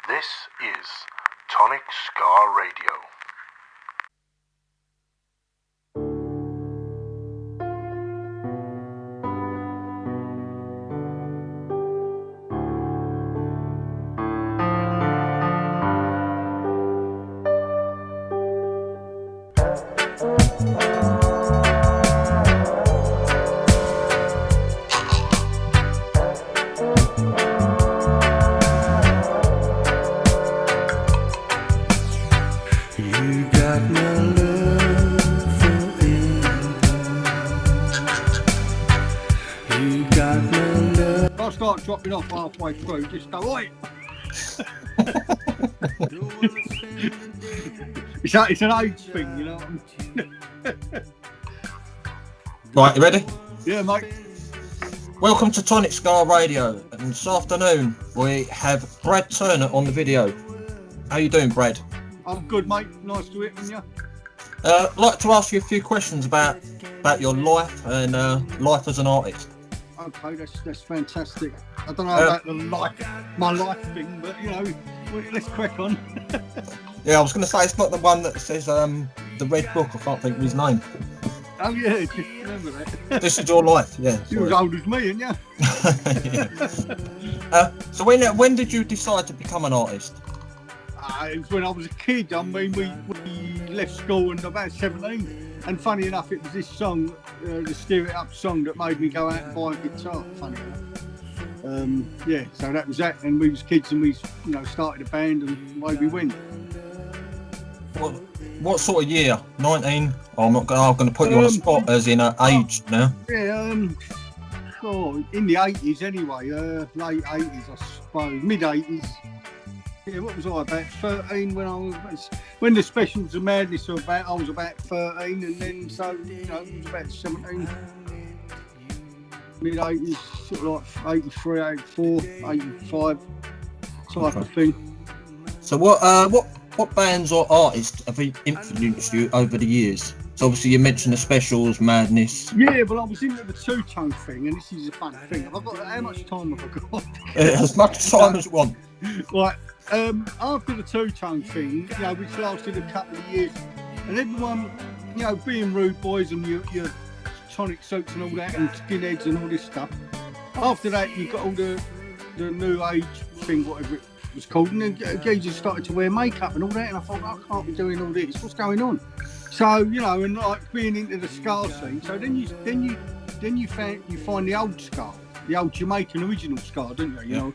This is Tonic Scar Radio. Dropping off halfway through, just go, oi! It's an age thing, you know what I mean? Right, you ready? Yeah, mate. Welcome to Tonic Scar Radio, and this afternoon we have Brad Turner on the video. How you doing, Brad? I'm good, mate. Nice to hear from you. I'd like to ask you a few questions about your life and life as an artist. Okay, that's fantastic. I don't know about my life thing, but you know, let's crack on. Yeah, I was going to say it's not the one that says the red book. I can't think of his name. Oh yeah, just remember that. This is your life, yeah. You're as old as me, aren't you? Yeah. So when did you decide to become an artist? It was when I was a kid. I mean, we left school and about 17. And funny enough, it was this song, the Steer It Up song, that made me go out and buy a guitar. Funny enough. Yeah, so that was that. And we was kids, and we, started a band, and away we went. What sort of year? 19? Oh, I'm going to put you on the spot as in age now. Yeah, in the 80s anyway. Late 80s, I suppose. Mid 80s. Yeah, what was I, about 13 when the Specials of Madness were about? I was about 13, and then so it was about 17. Mid 80s, sort of like 83, 84, 85 type of thing. So what bands or artists have influenced you over the years? So obviously you mentioned the Specials, Madness. Yeah, well, I was into the two-tone thing, and this is a fun thing. How much time have I got? As much time as you want. Right. After the two-tone thing, which lasted a couple of years, and everyone, being rude boys and your tonic suits and all that, and skinheads and all this stuff. After that, you got all the new age thing, whatever it was called, and then geezers started to wear makeup and all that, and I thought, I can't be doing all this. What's going on? So and like being into the ska scene. So then you find the old ska, the old Jamaican original ska, don't you? You know.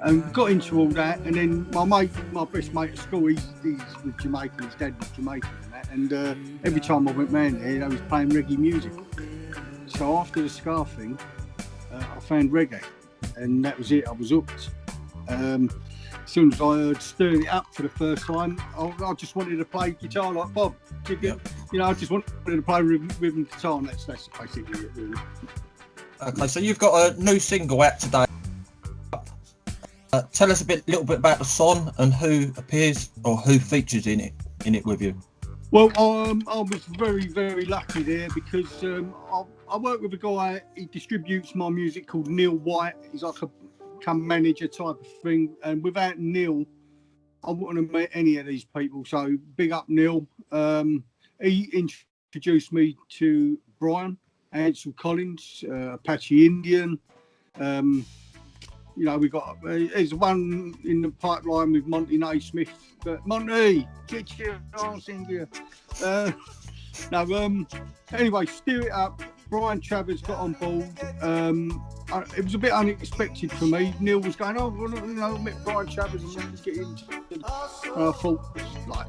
And got into all that, and then my best mate at school, he's with Jamaican, his dad was Jamaican and that, and every time I went round there, he was playing reggae music. So after the ska thing, I found reggae, and that was it, I was hooked. As soon as I heard Stir It Up for the first time, I just wanted to play guitar like Bob. I just wanted to play rhythm guitar, and that's basically it, really. Okay, so you've got a new single out today. Tell us a little bit about the song and who appears or who features in it with you. Well, I was very, very lucky there because I work with a guy. He distributes my music called Neil White. He's like a manager type of thing. And without Neil, I wouldn't have met any of these people. So big up Neil. He introduced me to Brian, Ansel Collins, Apache Indian. We got there's one in the pipeline with Monty Naismith. But Monty, get your arse in here. Anyway, Steer It Up. Brian Travers got on board. It was a bit unexpected for me. Neil was going, I met Brian Travers and wanted to get into it. And I thought, like,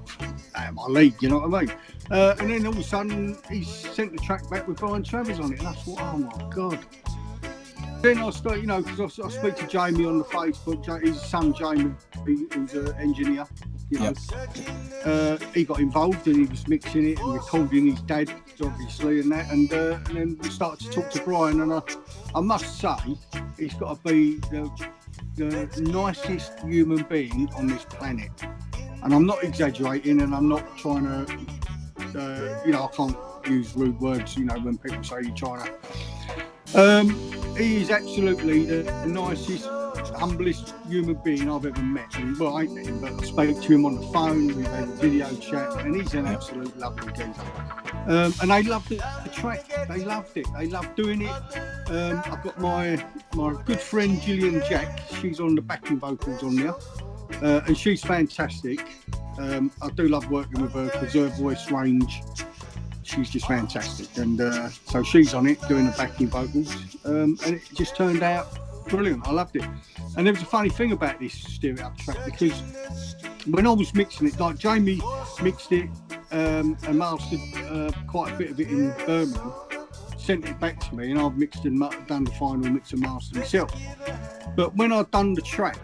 out of my league, you know what I mean? And then all of a sudden, he sent the track back with Brian Travers on it. And I thought, oh my God. Then I started, because I speak to Jamie on the Facebook. His son Jamie, who's an engineer. He got involved and he was mixing it and recording his dad, obviously, and that. And then we started to talk to Brian, and I must say, he's got to be the nicest human being on this planet. And I'm not exaggerating, and I'm not trying to, I can't use rude words, when people say you're trying to. He is absolutely the nicest, humblest human being I've ever met. And, well, I ain't met him, but I spoke to him on the phone. We've had a video chat, and he's an absolute lovely geezer. And they loved the track. They loved it. They loved doing it. I've got my good friend Gillian Jack. She's on the backing vocals on there, and she's fantastic. I do love working with her because her voice range, she's just fantastic. And so she's on it doing the backing vocals, and it just turned out brilliant. I loved it. And there was a funny thing about this Steer It Up track, because when I was mixing it, like Jamie mixed it and mastered quite a bit of it in Birmingham, sent it back to me, and I've mixed and done the final mix and master myself. But when I'd done the track,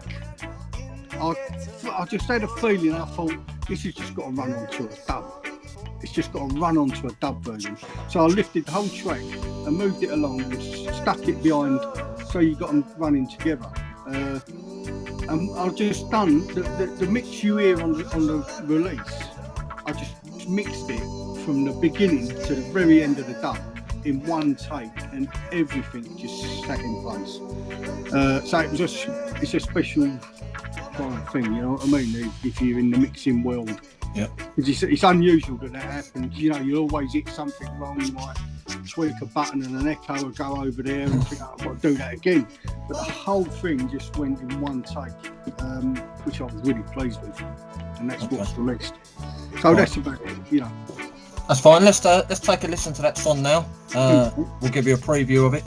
I just had a feeling. I thought, this has just got to run onto a dub. It's just got to run onto a dub version. So I lifted the whole track and moved it along and stuck it behind, so you got them running together. And I've just done the mix you hear on the release. I just mixed it from the beginning to the very end of the dub in one take, and everything just sat in place. So it's a special kind of thing, you know what I mean? If you're in the mixing world, yeah, it's unusual that happens. You know, you'll always hit something wrong. You might tweak a button and an echo will go over there, and think, I've got to do that again. But the whole thing just went in one take, which I was really pleased with, and that's what's released. So that's about it, you know. That's fine. Let's take a listen to that song now. We'll give you a preview of it.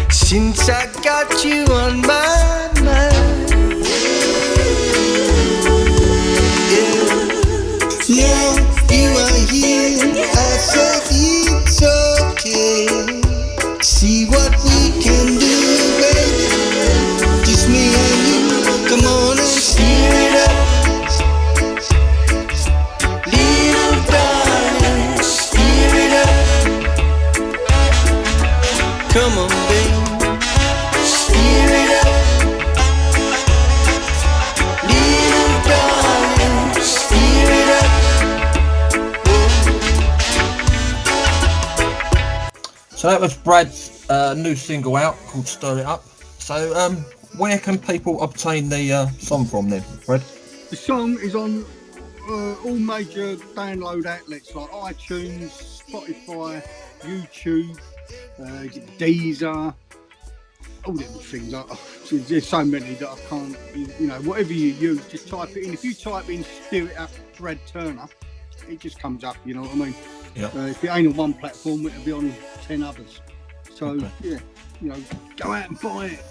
Since I got you on my mind, yeah. Now you are here, I said it's okay. See what we can do, baby. Just me and you, come on and steer it up. Little darling, steer it up. Come on, baby. So that was Brad's new single out called Stir It Up. So where can people obtain the song from then, Brad? The song is on all major download outlets like iTunes, Spotify, YouTube, Deezer, all them things. There's so many that I can't, you know, whatever you use, just type it in. If you type in Stir It Up Brad Turner, it just comes up, you know what I mean? Yeah. If it ain't on one platform, it'll be on 10 others. So, yeah, you know, go out and buy it.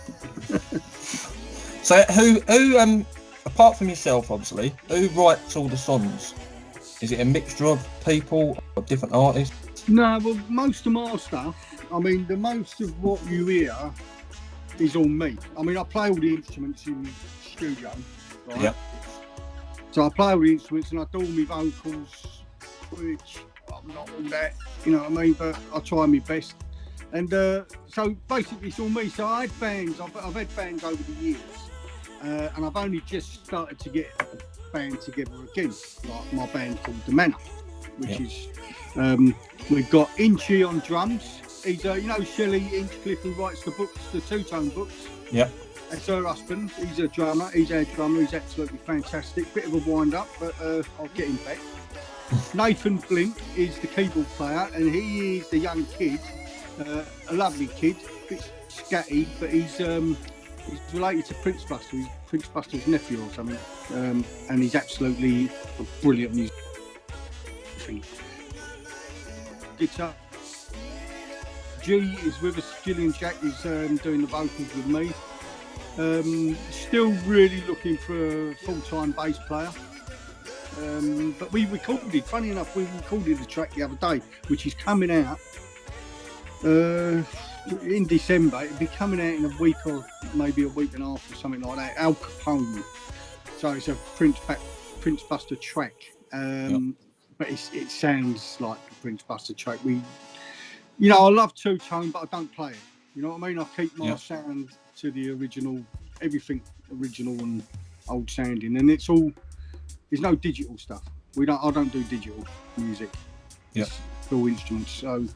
So who apart from yourself, obviously, who writes all the songs? Is it a mixture of people or different artists? No, well, most of my stuff, I mean, the most of what you hear is all me. I mean, I play all the instruments in the studio, right? Yeah. So I play all the instruments and I do all my vocals, which I'm not all that, you know what I mean, but I try my best. And so basically it's all me. So I had bands, I've had bands over the years, and I've only just started to get a band together again, like my band called the Manor, which is, we've got Inchy on drums. He's, you know, Shelley Inchcliffe, who writes the books, the two-tone books. Yeah. That's her husband. He's a drummer. He's our drummer. He's absolutely fantastic. Bit of a wind-up, but I'll get him back. Nathan Flint is the keyboard player, and he is the young kid, a lovely kid, a bit scatty, but he's related to Prince Buster. He's Prince Buster's nephew or something, and he's absolutely a brilliant musician. everything. Guitar. G is with us. Gillian Jack is doing the vocals with me. Still really looking for a full-time bass player. But we recorded, funny enough, we recorded the track the other day, which is coming out in December. It'll be coming out in a week or maybe a week and a half or something like that. Al Capone. So it's a Prince Buster track. But it sounds like a Prince Buster track. I love two-tone, but I don't play it. You know what I mean? I keep my sound to the original, everything original and old sounding, and there's no digital stuff. I don't do digital music. Yeah. It's all instruments. So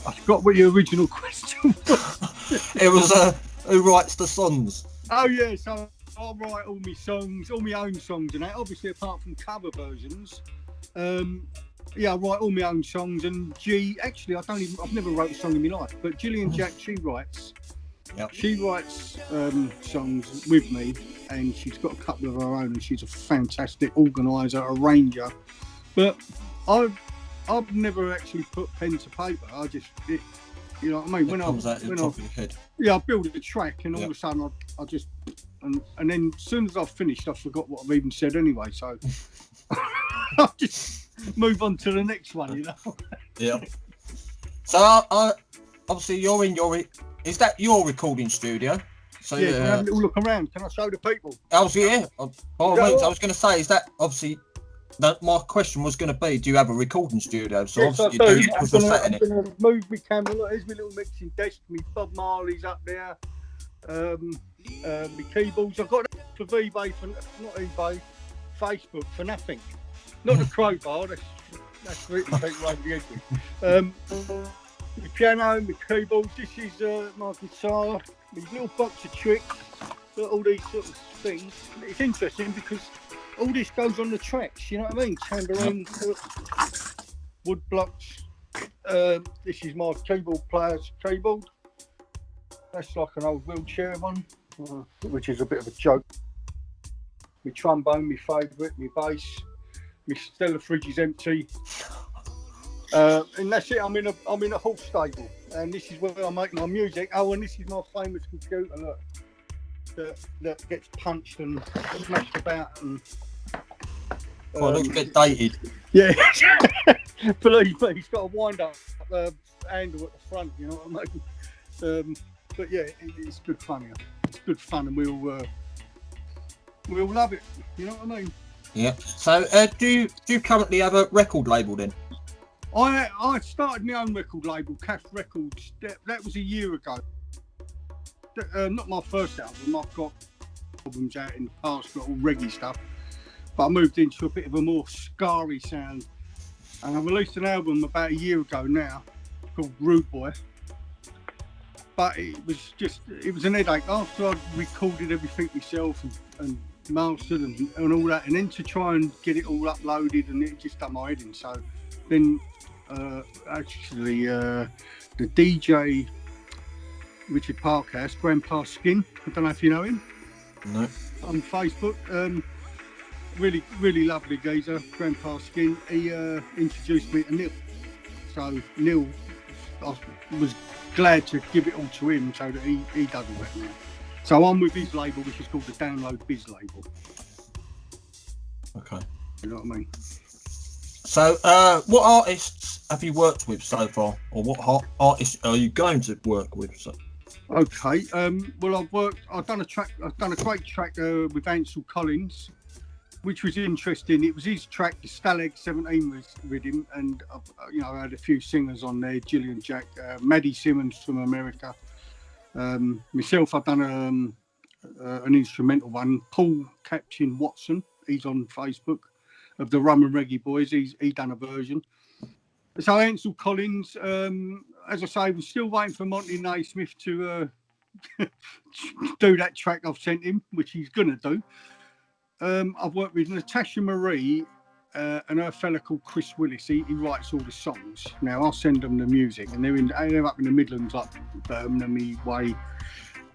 I forgot what your original question was. It was who writes the songs? Oh yeah, so I write all my songs, all my own songs, and that. Obviously, apart from cover versions. I write all my own songs, and G. Actually, I've never wrote a song in my life, but Gillian Jack, she writes. Yep. She writes songs with me, and she's got a couple of her own, and she's a fantastic organizer, arranger. But I've never actually put pen to paper. I just, you know what I mean? It comes out of the top of your head. Yeah, I build a track, and all of a sudden I just, and then as soon as I've finished, I forgot what I've even said anyway. So I'll just move on to the next one, you know. Yeah. So obviously you're in is that your recording studio? So yeah, can I have a little look around? Can I show the people? Obviously, yeah. I was going to say, is that obviously? My question was going to be, do you have a recording studio? So yes, obviously you do. I'm going to move my camera. Look, there's my little mixing desk. My Bob Marley's up there. My keyboards. I've got that for eBay, Facebook for nothing. Not the crowbar. That's really people over the edge with. My piano, my keyboards. This is my guitar. My little box of tricks. All these sort of things. It's interesting because all this goes on the tracks, you know what I mean? Tambourine, wood blocks. This is my keyboard player's keyboard. That's like an old wheelchair one, which is a bit of a joke. My trombone, my favourite, my bass. My Stella fridge is empty. And that's it. I'm in a horse stable, and this is where I make my music. Oh, and this is my famous computer. Look. That gets punched and smashed about and it looks a bit dated. Yeah. Believe me, it's got a wind up handle at the front, you know what I mean? But yeah, it's good fun. It's good fun, and we'll love it, you know what I mean? Yeah. So do you currently have a record label then? I started my own record label, Cash Records. That was a year ago. Not my first album. I've got albums out in the past, got all reggae stuff, but I moved into a bit of a more scarry sound, and I released an album about a year ago now called Rude Boy. But it was an headache after I'd recorded everything myself and mastered and all that, and then to try and get it all uploaded, and it just done my head in. So then the DJ Richard Parkhouse, Grandpa Skin. I don't know if you know him. No. On Facebook. Really, really lovely geezer, Grandpa Skin. He introduced me to Neil. So Neil, I was glad to give it all to him so that he does all that now. So I'm with his label, which is called the Download Biz label. Okay. You know what I mean? So, what artists have you worked with so far, or what artists are you going to work with? So? Okay. Well, I've done a great track with Ansel Collins, which was interesting. It was his track. The Stalag 17 was with him, and I had a few singers on there. Gillian Jack, Maddie Simmons from America. Myself, I've done an instrumental one. Paul Captain Watson, he's on Facebook, of the Rum and Reggae Boys. He done a version. So Ansel Collins, as I say, we're still waiting for Monty Naismith to do that track I've sent him, which he's going to do. I've worked with Natasha Marie and her fella called Chris Willis. He writes all the songs. Now I'll send them the music, and they're up in the Midlands, like Birmingham way.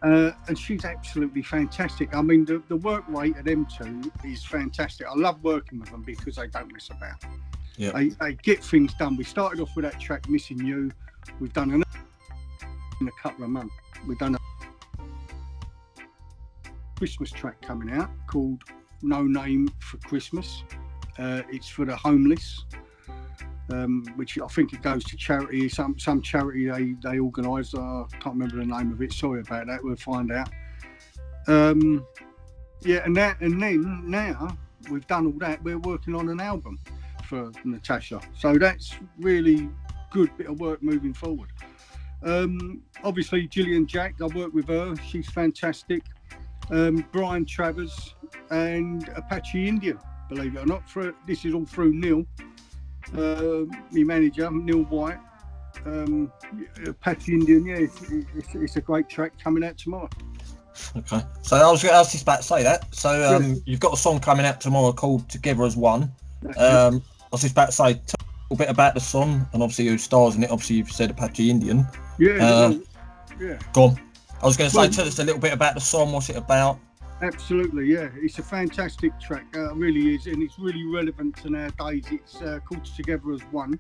And she's absolutely fantastic. I mean, the work rate of them two is fantastic. I love working with them because they don't mess about. Yeah. They get things done. We started off with that track, Missing You. We've done another in a couple of months. We've done a Christmas track coming out called No Name for Christmas. It's for the homeless, which I think it goes to charity, some charity they organise. I can't remember the name of it. Sorry about that. We'll find out. Yeah, and then now we've done all that. We're working on an album for Natasha, so that's really good bit of work moving forward. Obviously Gillian Jack, I work with her. She's fantastic. Brian Travers and Apache Indian. Believe it or not, this is all through Neil, my manager, Neil White. Apache Indian, yeah, it's a great track coming out tomorrow. Okay, so I was just about to say that. So you've got a song coming out tomorrow called Together as One. I was just about to say, tell a little bit about the song and obviously who stars in it. Obviously you've said Apache Indian. Yeah. Go on. I was going to say, tell us a little bit about the song. What's it about? Absolutely, yeah. It's a fantastic track, really is, and it's really relevant to nowadays. It's called Together as One.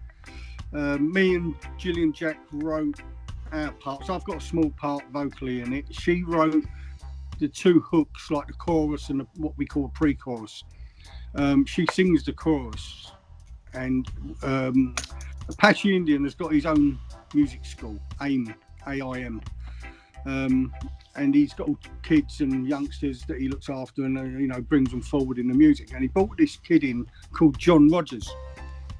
Me and Gillian Jack wrote our parts. I've got a small part vocally in it. She wrote the two hooks, like the chorus and what we call a pre-chorus. She sings the chorus, and Apache Indian has got his own music school, AIM, A-I-M. And he's got all kids and youngsters that he looks after and brings them forward in the music. And he brought this kid in called John Rogers,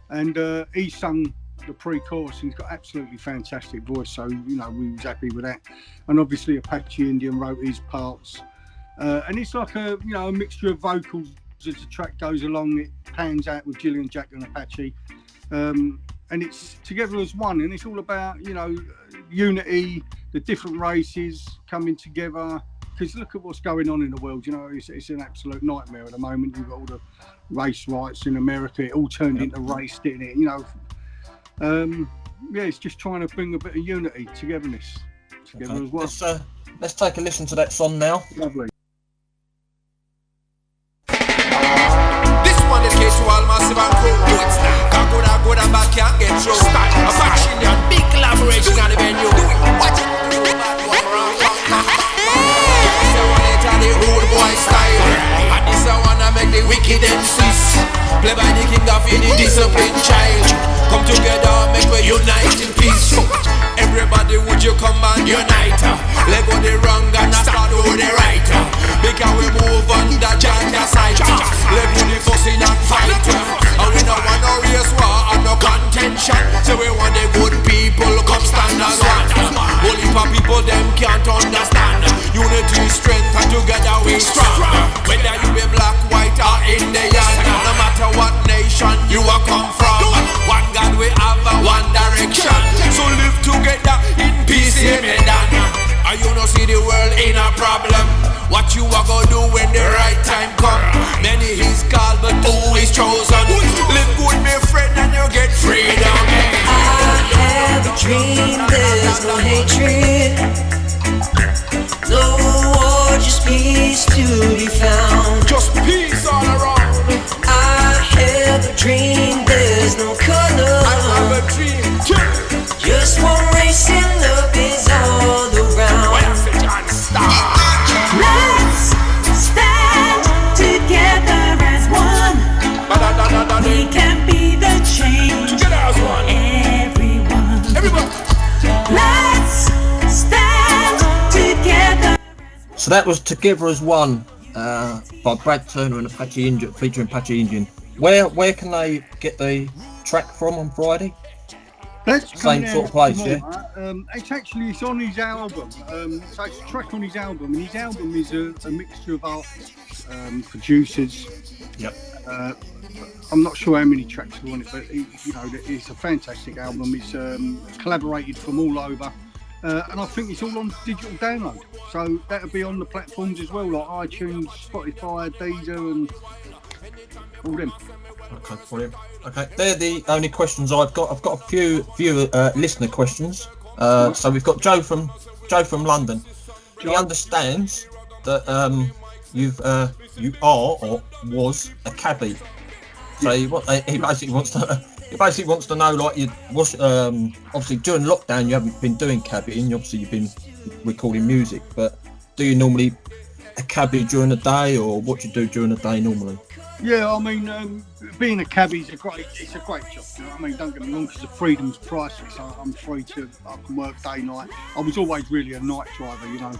and he sung the pre-chorus, and he's got absolutely fantastic voice, so we was happy with that. And obviously Apache Indian wrote his parts, and it's like a mixture of vocals as the track goes along. It pans out with Gillian Jack and Apache, and it's Together as One, and it's all about unity, the different races coming together, because look at what's going on in the world. It's an absolute nightmare at the moment. You've got all the race riots in America. It all turned into race, didn't it? It's just trying to bring a bit of unity, togetherness together as well. Let's take a listen to that song now. Lovely. This one is case to all massive and cool. Do it style. Good and bad can't get through. A faction and big collaboration on the venue. Do it. Watch it. This I want it on the rude boy style. And this I wanna make the wicked MCs play by the king of the disciplined child. Come together, make we unite in peace. Everybody, would you come and unite? Let go the wrong and start with the right. Because we move on the Janta side. Let go the fussing and fight. And we don't want no race war and no contention. So we want the good people come stand as one. Only for people them can't understand. Unity, strength, and together we strong. Whether you be black, white, or Indian, no matter what nation you are come from, one God we have and one direction. So live together in peace, amen. And you don't see the world in a problem. What you are gonna do when the right time come? Many is called, but who is chosen? Live good, my friend, and you get freedom. I have a dream, there's no hatred, no war, just peace to be found. Just peace all around. I have a dream, there's no color, I have a dream. just one race and love is all around. When I say John, stop. Let's stand together as one. We can be the change. Together as one. Everyone. Everybody. Let's stand together. So that was Together as One by Brad Turner and Apache Indian, featuring Apache Indian. Where can they get the track from on Friday? That's Same sort of place, tomorrow. It's on his album. So it's a track on his album, and his album is a mixture of artists, producers. Yep. I'm not sure how many tracks are on it, but it's a fantastic album. It's collaborated from all over, and I think it's all on digital download. So that'll be on the platforms as well, like iTunes, Spotify, Deezer, and all them. Okay, brilliant. Okay, they're the only questions I've got. I've got a few listener questions. So we've got Joe from London. He understands that you are or was a cabbie So he basically wants to know, like, obviously during lockdown you haven't been doing cabbing. Obviously you've been recording music, but do you normally cabbie during the day, or what do you do during the day normally? Yeah, I mean, being a cabbie is a great job. You know what I mean? Don't get me wrong, because the freedom's priceless. I'm free I can work day, night. I was always really a night driver, you know,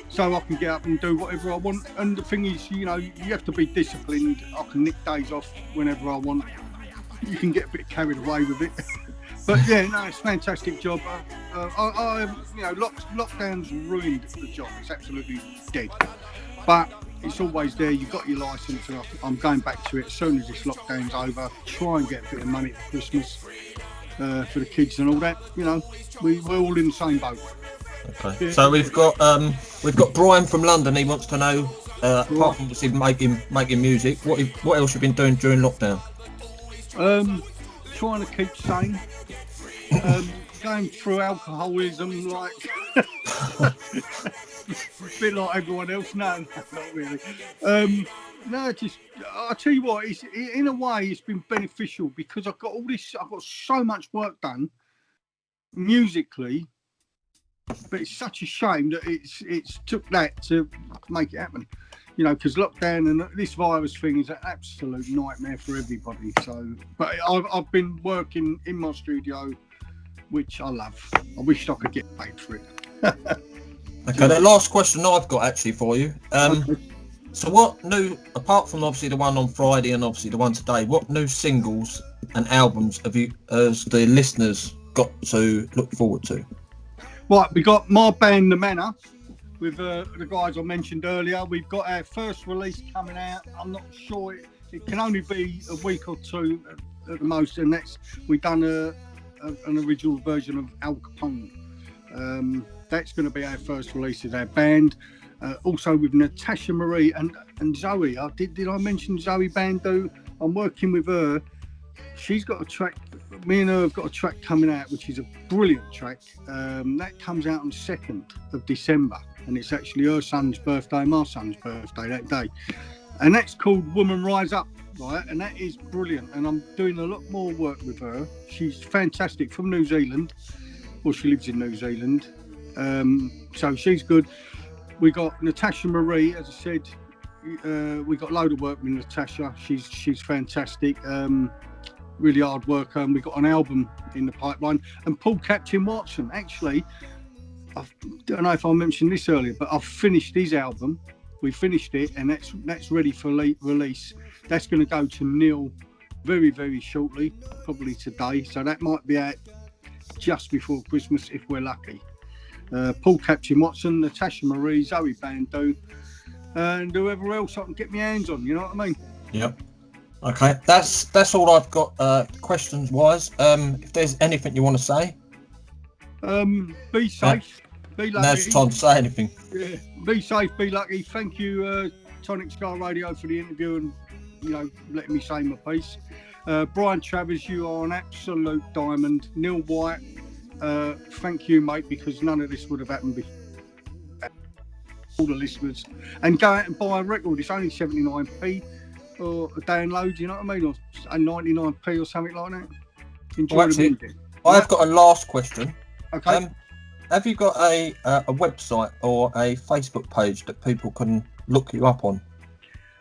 so I can get up and do whatever I want. And the thing is, you know, you have to be disciplined. I can nick days off whenever I want. You can get a bit carried away with it. But yeah, no, it's a fantastic job. You know, lockdown's ruined the job. It's absolutely dead. But it's always there. You've got your licence. I'm going back to it as soon as this lockdown's over. Try and get a bit of money for Christmas for the kids and all that. You know, we're all in the same boat. Okay. Yeah. So we've got Brian from London. He wants to know, apart from obviously making music, what else you've been doing during lockdown? Trying to keep sane. Going through alcoholism, like a bit like everyone else. No, not really. No, just I'll tell you what. In a way, it's been beneficial because I've got so much work done musically, but it's such a shame that it's took that to make it happen. You know, because lockdown and this virus thing is an absolute nightmare for everybody. So, but I've been working in my studio, which I love. I wish I could get paid for it. Okay, the last question I've got actually for you. Okay. So what new, apart from obviously the one on Friday and obviously the one today, what new singles and albums has the listeners got to look forward to? Right, we got my band, The Manor, with the guys I mentioned earlier. We've got our first release coming out. I'm not sure, it can only be a week or two at the most, and we've done an original version of Al Capone. That's going to be our first release as our band. Also with Natasha Marie and Zoe. Did I mention Zoe Bando? I'm working with her. She's got a track. Me and her have got a track coming out, which is a brilliant track. That comes out on 2nd of December, and it's actually her son's birthday, my son's birthday that day. And that's called Woman Rise Up, right? And that is brilliant. And I'm doing a lot more work with her. She's fantastic, from New Zealand. Well, she lives in New Zealand. So she's good. We got Natasha Marie, as I said. We got a load of work with Natasha. She's fantastic. Really hard worker, and we got an album in the pipeline. And Paul Captain Watson, actually, I don't know if I mentioned this earlier, but I've finished his album. We finished it, and that's ready for release. That's going to go to Neil very, very shortly, probably today. So that might be out just before Christmas if we're lucky. Paul Captain Watson, Natasha Marie, Zoe Bando, and whoever else I can get my hands on. You know what I mean? Yep. Okay, that's all I've got questions wise. If there's anything you want to say, be safe, be lucky. Now's the time to say anything. Yeah, be safe, be lucky. Thank you, Tonic Scar Radio, for the interview and, you know, letting me say my piece. Brian Travers, you are an absolute diamond. Neil White, thank you, mate, because none of this would have happened before. All the listeners, and go out and buy a record. It's only 79p. Or a download, you know what I mean, or a 99p or something like that. Enjoy the music. I've got a last question. Okay. Have you got a website or a Facebook page that people can look you up on?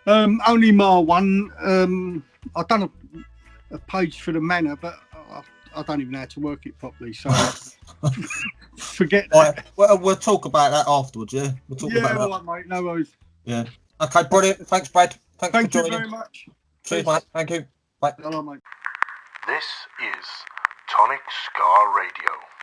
Only my one. I've done a page for the Manor, but I don't even know how to work it properly, so forget that. Right. Well, we'll talk about that afterwards, yeah? We'll talk about that. All right, mate, no worries. Yeah. Okay, brilliant. Thanks, Brad. Thank you very much. Cheers, mate. Thank you. Bye. Hello, mate. This is Tonic Scar Radio.